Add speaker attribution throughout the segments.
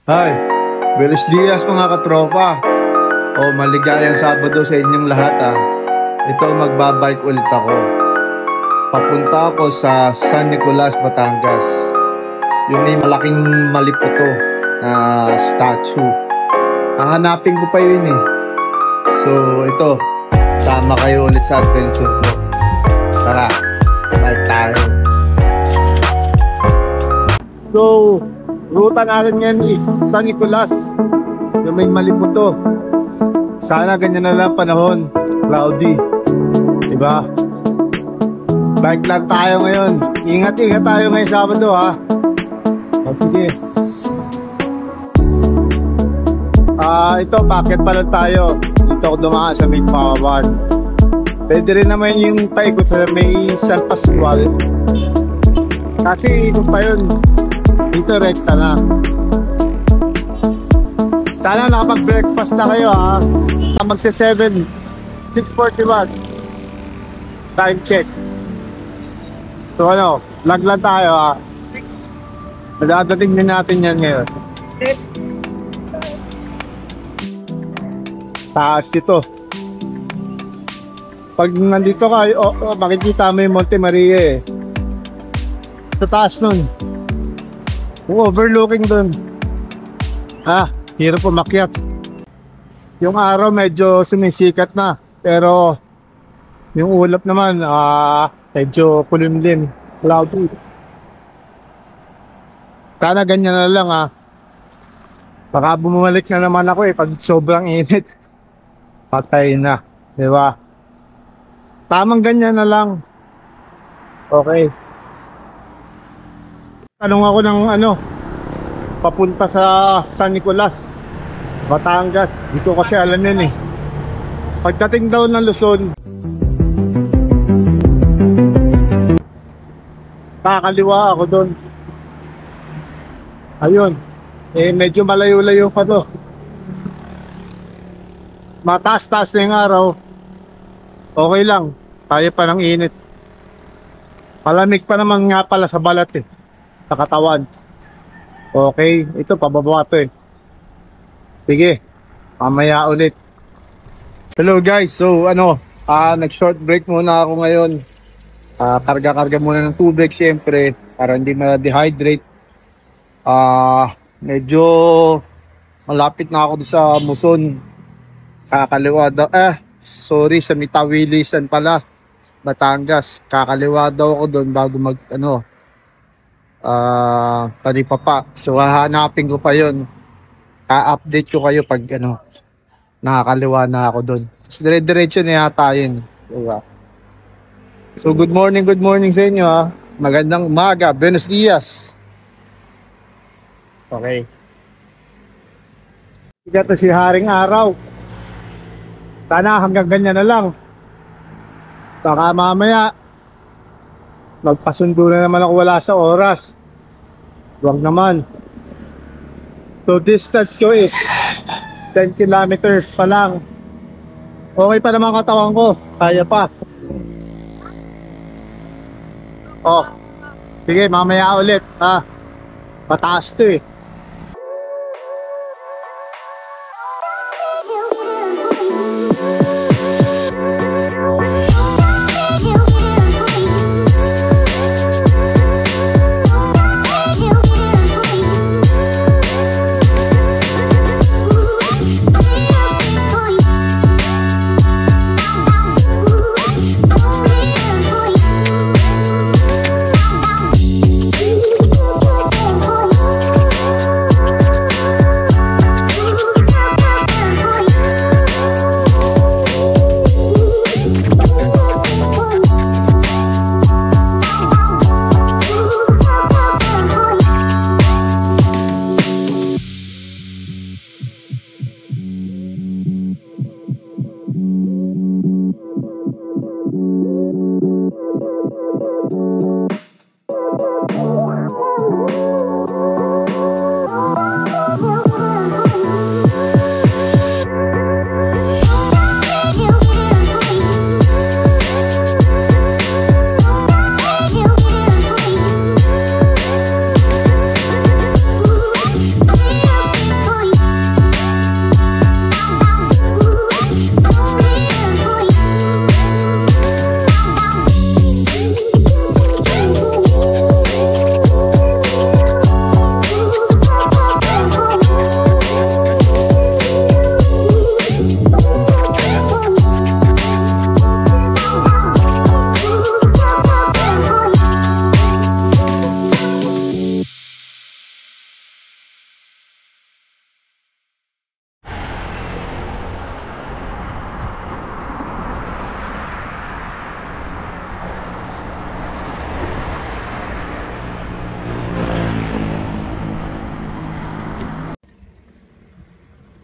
Speaker 1: Hi, Buenos Dias mga katropa. Maligayang Sabado sa inyong lahat Ito magbabike ulit ako. Papunta ako sa San Nicolas, Batangas. Yung may malaking maliputo na statue. Hahanapin ko pa yun So ito, sama kayo ulit sa adventure ko. Tara, bike tayo. So, ruta natin ngayon is San Nicolas, yung may maliputo. Sana ganyan na lang panahon, cloudy, diba? Bike lang tayo ngayon. Ingat-ingat tayo ngayong Sabado sige. Ito, bakit pa lang tayo. Dito ako dumaan sa may Pawan. Pwede rin naman yung paikot sa may San Pascual. Kasi ikot pa yun. Dito rekta na. Sana nakapag-breakfast na kayo Magse 6:41 time check. So vlog lang tayo Madadating din natin yan ngayon. Taas dito. Pag nandito ka makikita mo yung Monte Maria sa taas nun. Overlooking dun. Hirap umakyat. Yung araw medyo sumisikat na, pero yung ulap naman medyo kulimlim, cloudy. Sana ganyan na lang Baka bumalik na naman ako pag sobrang init. Patay na, di ba? Tamang ganyan na lang. Okay. Tanong ako ng papunta sa San Nicolas, Batangas. Dito kasi alam yun Pagdating daw ng Luzon, kakaliwa ako doon. Ayun. Medyo malayo-layo pa to. Mataas-taas na yung araw. Okay lang. Kaya pa ng init. Malamig pa naman nga pala sa balat sa katawan. Okay, ito pababa to Sige, mamaya ulit. Hello guys, so nag-short break muna ako ngayon. Karga-karga muna ng tubig syempre para hindi ma-dehydrate. Medyo malapit na ako sa Muson. Kakaliwa daw, sa Mitawilisan pala, Batangas. Kakaliwa daw ako doon bago mag Talipapa. So hahanapin ko pa yun. Update ko kayo pag nakakaliwa na ako doon. Dire-diretso na yata yun. Diba? So good morning sa inyo Magandang umaga, Buenos Dias. Okay. Ito si Haring Araw. Sana hanggang ganyan na lang. Baka mamaya magpasundo na naman ako wala sa oras. Huwag naman. So distance ko is 10 kilometers pa lang. Okay pa naman katawan ko. Kaya pa. Sige, mamaya ulit Pataas to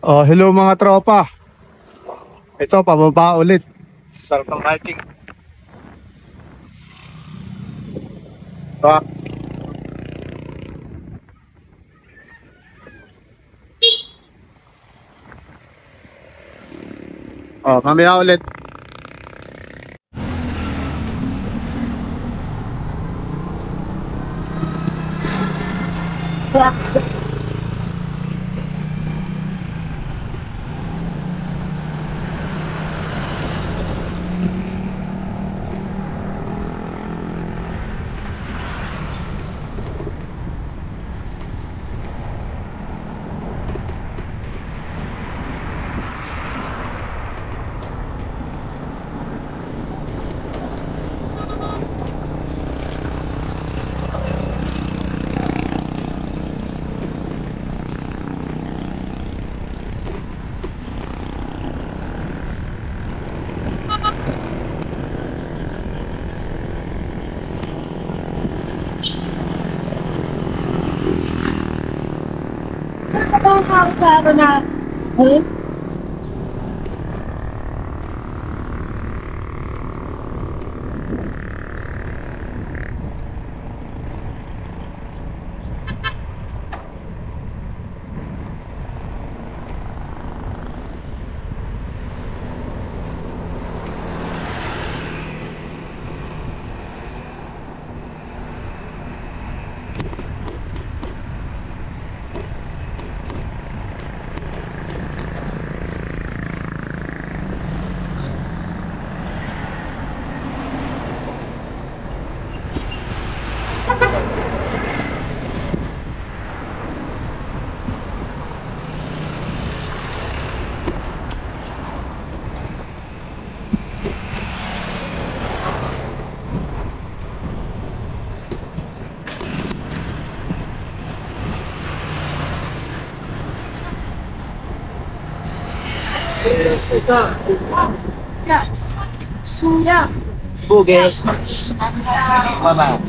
Speaker 1: Oh, hello mga tropa. Ito, pababa ulit. Sarap ng hiking. Diba? Oh, mamaya ulit.
Speaker 2: Kasama ako sa ano na, ayun. Ya, suya.
Speaker 3: Buges. Mama.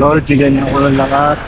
Speaker 3: Lord, ganyan ko lang lahat.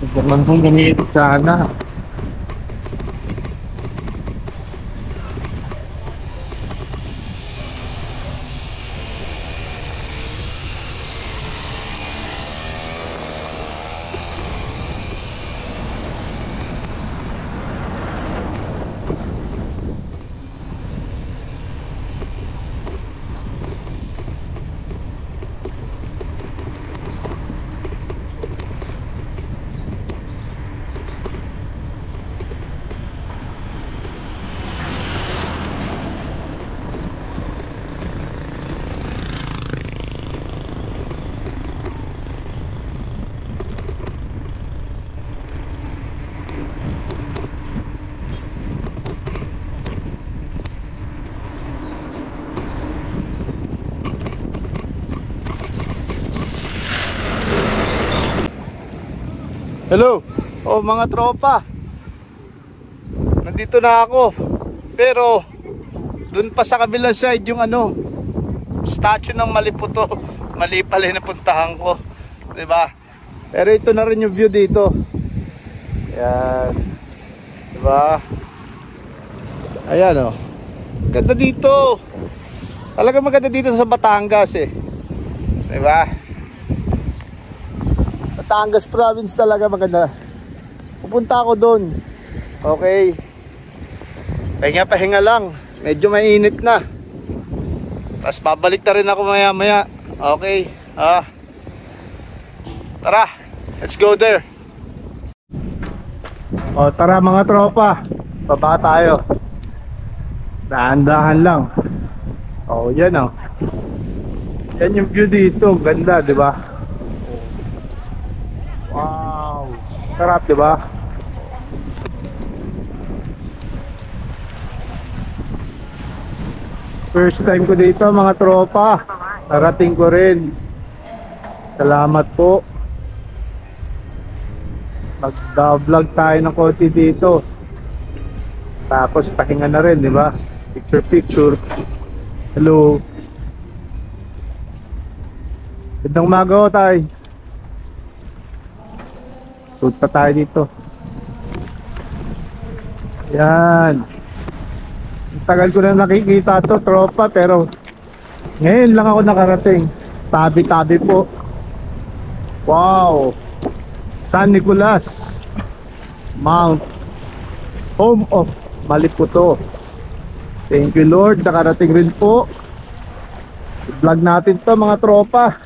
Speaker 3: Gusto man pong ganito sana.
Speaker 1: Hello. Oh, mga tropa. Nandito na ako. Pero dun pa sa kabilang side yung ano, statue ng Maliputo. Mali pala yung napuntahan ko, diba? Pero ito na rin yung view dito. Yan, diba? Ayan, oh. Ganda dito. Talaga maganda dito sa Batangas eh, diba? Batangas province talaga maganda. Pupunta ako doon. Okay. Pahinga lang. Medyo mainit na. Tapos babalik na rin ako maya maya. Okay. Tara. Let's go there. O tara mga tropa. Baba tayo. Dahan-dahan lang. O yan o. Yan yung view dito. Ganda, di ba? Wow. Sarap, di ba? First time ko dito mga tropa. Narating ko rin. Salamat po. Mag-vlog tayo ng konti dito. Tapos pahinga na rin, di ba? Picture. Hello. Gandang umaga ko tayo. Punta tayo dito. Yan. Tagal ko na nakikita to tropa, pero ngayon lang ako nakarating. Tabi-tabi po. Wow. San Nicolas, Mount, home of Maliputo. Thank you Lord, nakarating rin po. I-vlog natin to mga tropa.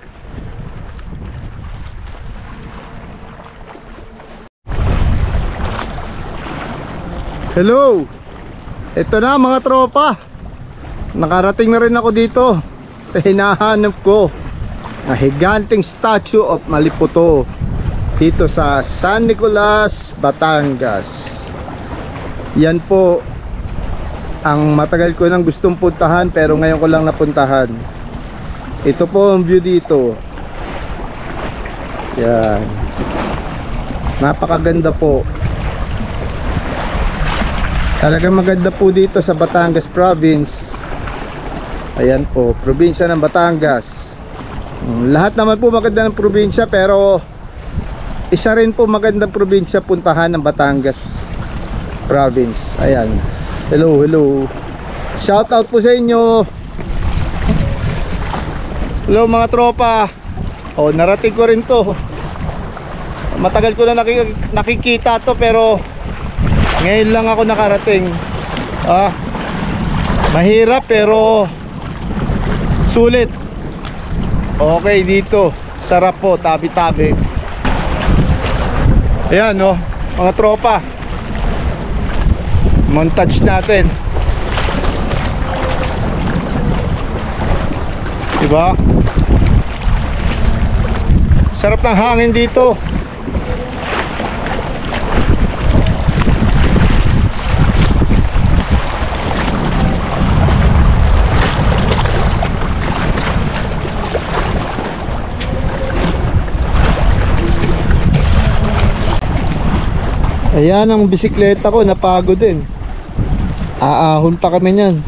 Speaker 1: Hello. Ito na mga tropa. Nakarating na rin ako dito sa hinahanap ko na higanting statue of Maliputo dito sa San Nicolas, Batangas. Yan po ang matagal ko nang gustong puntahan pero ngayon ko lang napuntahan. Ito po ang view dito. Yan. Napakaganda po. Talagang maganda po dito sa Batangas province. Ayan po, probinsya ng Batangas. Lahat naman po maganda ng probinsya, pero isa rin po magandang probinsya puntahan ng Batangas province. Ayan. Hello. Shout out po sa inyo. Hello mga tropa. Oh, narating ko rin to. Matagal ko na nakikita to, pero ngayon lang ako nakarating. Mahirap pero sulit. Okay dito. Sarap po, tabi-tabi. Ayan no, mga tropa. Montage natin. Diba? Sarap ng hangin dito. Ayan ang bisikleta ko, napagod din. Aahon pa kami niyan.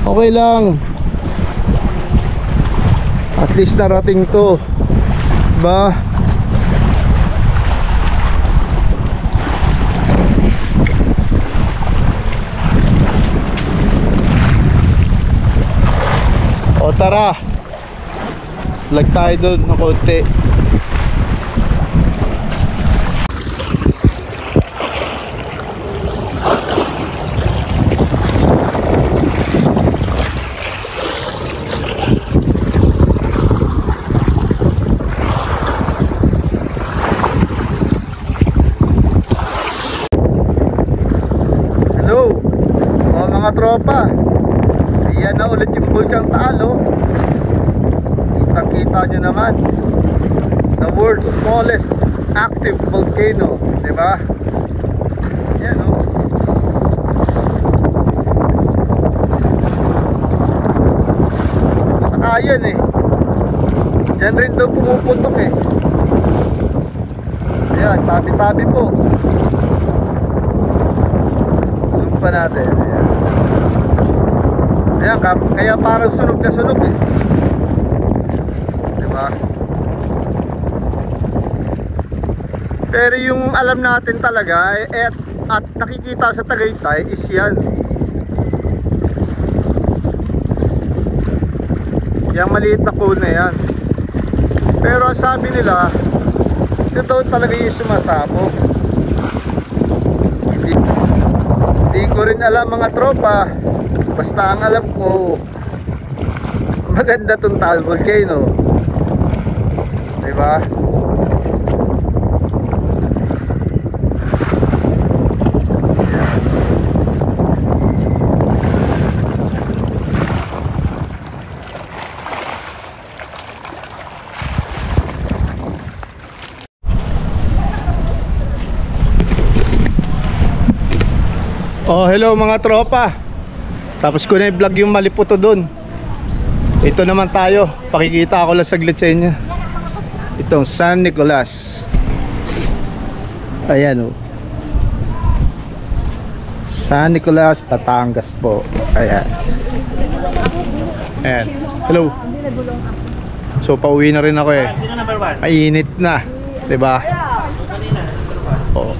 Speaker 1: Okay lang. At least narating to. Diba? O tara. Lag tayo doon ng konti. Mga tropa, ayan na ulit yung Bulkang Taal. Kitang kita nyo naman, the world's smallest active volcano, diba? Ayan o. Saka yan eh, dyan rin daw pumuputok eh. Ayan, tabi-tabi po. Zoom tropa natin. Ayan, kaya parang sunog na sunog eh. Diba? Pero yung alam natin talaga at nakikita sa Tagaytay is yan. Yung maliit na cone na yan. Pero ang sabi nila, ito daw talaga yung sumasabog. Hindi ko rin alam mga tropa. Basta ang alam ko, maganda tong Taal Volcano. Diba? Oh, hello mga tropa. Tapos ko na i-vlog yung Maliputo dun. Ito naman tayo. Pakikita ko lang saglit sa inyo. Itong San Nicolas. Ayan oh. San Nicolas, Batangas po. Ayan. Ayan. Hello. So pauwi na rin ako eh. Mainit na, 'di ba? Oh.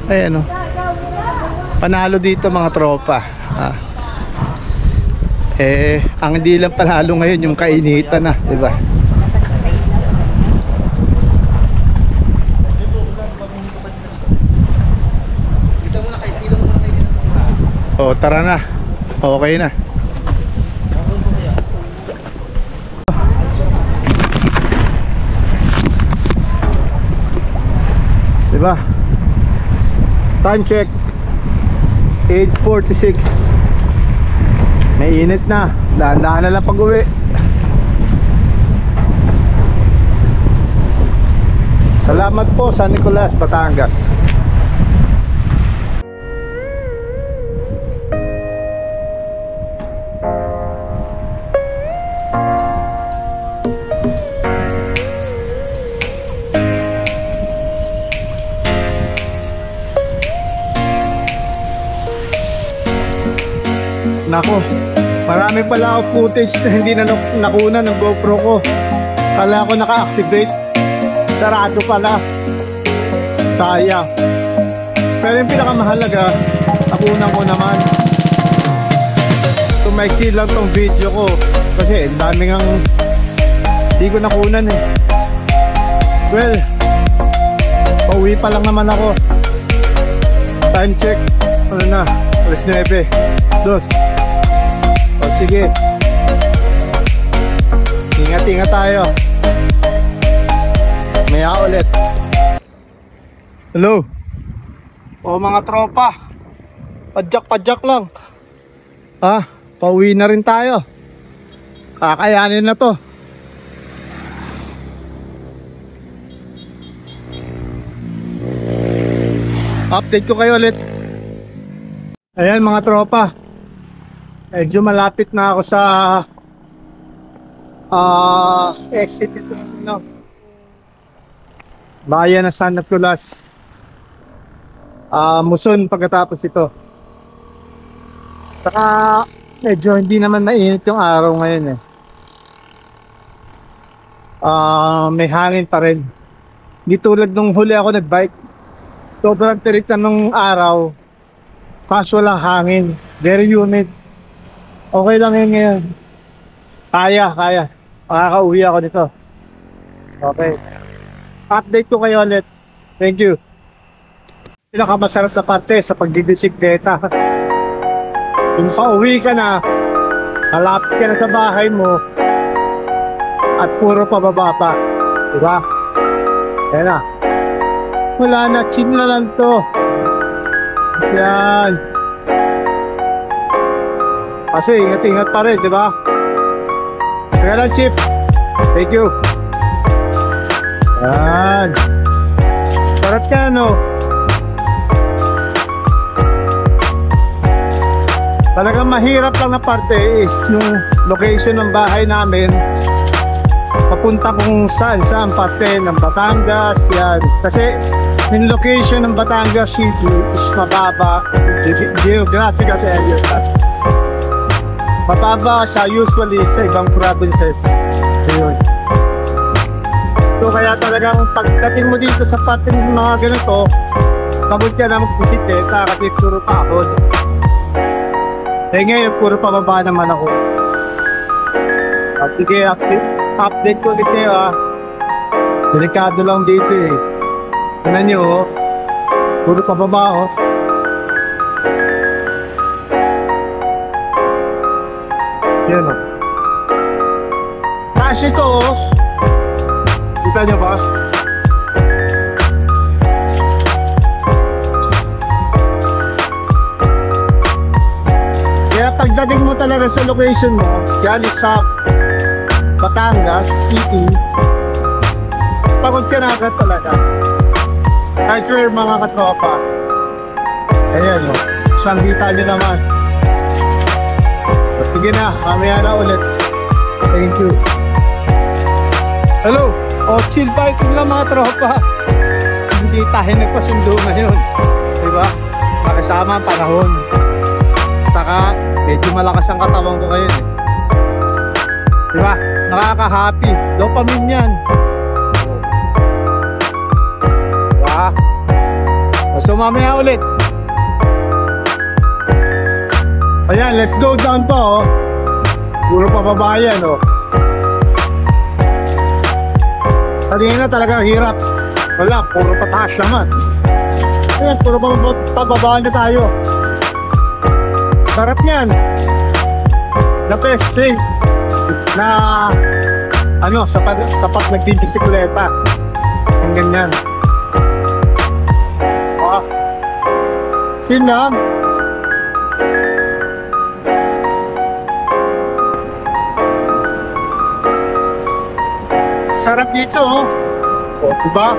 Speaker 1: Ayan oh. Panalo dito mga tropa. Ang hindi lang panalo ngayon yung kainitan na, 'di ba? Oh, tara na. Okay na. Diba? Time check 8:46. Mainit na. Dahan-dahan na lang pag-uwi. Salamat po San Nicolas, Batangas. Nako, marami pala ako footage na hindi na nakuna ng GoPro ko. Kala ko naka-activate. Sarado pala. Sayang. Pero yung pinakamahalaga, nakunan ko naman. Tumaiksi lang tong video ko. Kasi ang dami ngang hindi ko nakunan eh. Well, pauwi pa lang naman ako. Time check. Ano na? Alas 9. Dos. O sige. Ingat-ingat tayo. Maya ulit. Hello. O mga tropa. Padyak-padyak lang. Pauwi na rin tayo. Kakayanin na to. Update ko kayo ulit. Ayan mga tropa. Medyo malapit na ako sa exit ito, no? Bayan na San Nicolas. Muson pagkatapos ito. Saka medyo hindi naman mainit yung araw ngayon eh. May hangin pa rin. Hindi tulad nung huli ako nagbike. Sobrang tirik na nung araw. Kaso lang hangin. Very humid. Okay lang yun ngayon. Kaya. Makakauwi ako nito. Okay. Update ko kayo ulit. Thank you. Pinakamasarap sa parte sa pagdidisikleta. Kung pauwi ka na, malapit ka na sa bahay mo, at puro pababa pa. Diba? Yan na. Wala na. Chin na lang to. Yan. Kasi ingat-ingat pa rin, diba? Kaya lang, Chip. Thank you. Yan. Sarap ka, no? Talagang mahirap lang na parte is yung location ng bahay namin. Papunta kung saan parte ng Batangas. Yan. Kasi
Speaker 4: Yung location ng Batangas City is mababa. Geographical area. Mababa siya usually sa ibang provinces. Ayun. So kaya talagang pagdating mo dito sa parte ng mga ganito, kabut ka na magbisita kasi puro pakod. Eh ngayon, puro pababa naman ako. Sige, update ko ulit kayo ha. Delikado lang dito eh. Tignan nyo oh. Puro pababa oh. Yan oh. Taas ito oh. Kita nyo ba? Kaya pagdating mo talaga sa location mo, dyan sa Batangas City, pagod ka na agad talaga. I swear mga katropa. Ayan o, siyang kita nyo naman. Sige na, mamaya na ulit. Thank you.
Speaker 1: Hello, chill biking lang mga tropa. Hindi tayo nagpasundo ngayon, diba? Makasama ang panahon. Saka medyo malakas ang katawan ko ngayon eh. Diba? Nakaka-happy. Dopamine yan. Diba? So mamaya ulit.
Speaker 4: Ayan, let's go down pa oh. Puro pababayan oh. Kanina talagang hirap. Wala, puro pataas naman. Ayan, puro pababaan na tayo. Sarap yan. The best thing na ano, sapat nagbibisikleta. Ang ganyan. Oh. Sinam. Sarap dito oh. Oh, diba?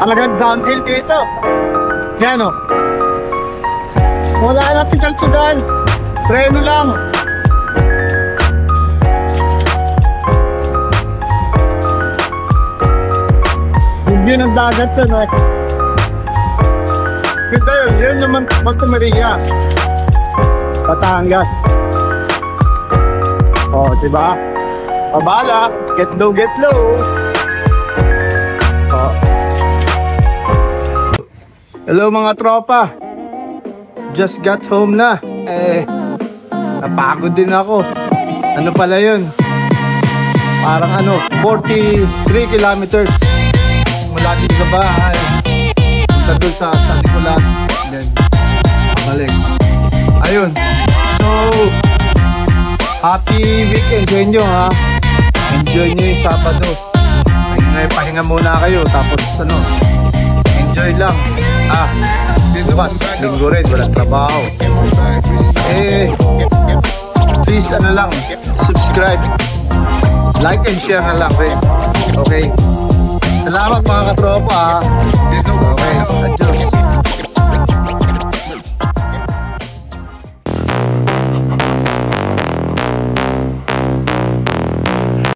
Speaker 4: Talagang downhill dito. Yan oh. Wala na tigal-tigal. Preno lang. Yun ang dagat yun eh. Ganda yun. Yun naman Puerto Maria. Batangas. Oh, diba? Pabala. Get low, get low. Oh.
Speaker 1: Hello mga tropa. Just got home na. Napagod din ako. Ano pala yun? Parang 43 kilometers mula dito sa bahay punta doon sa San Nicolas. Then balik. Ayun. So happy weekend sa inyo ha. Enjoy nyo yung Sabado. Pahinga muna kayo. Tapos enjoy lang. Bukas, linggo rin, walang trabaho. Please lang, subscribe, like and share na lang rin. Okay? Salamat mga katropa ha. Okay,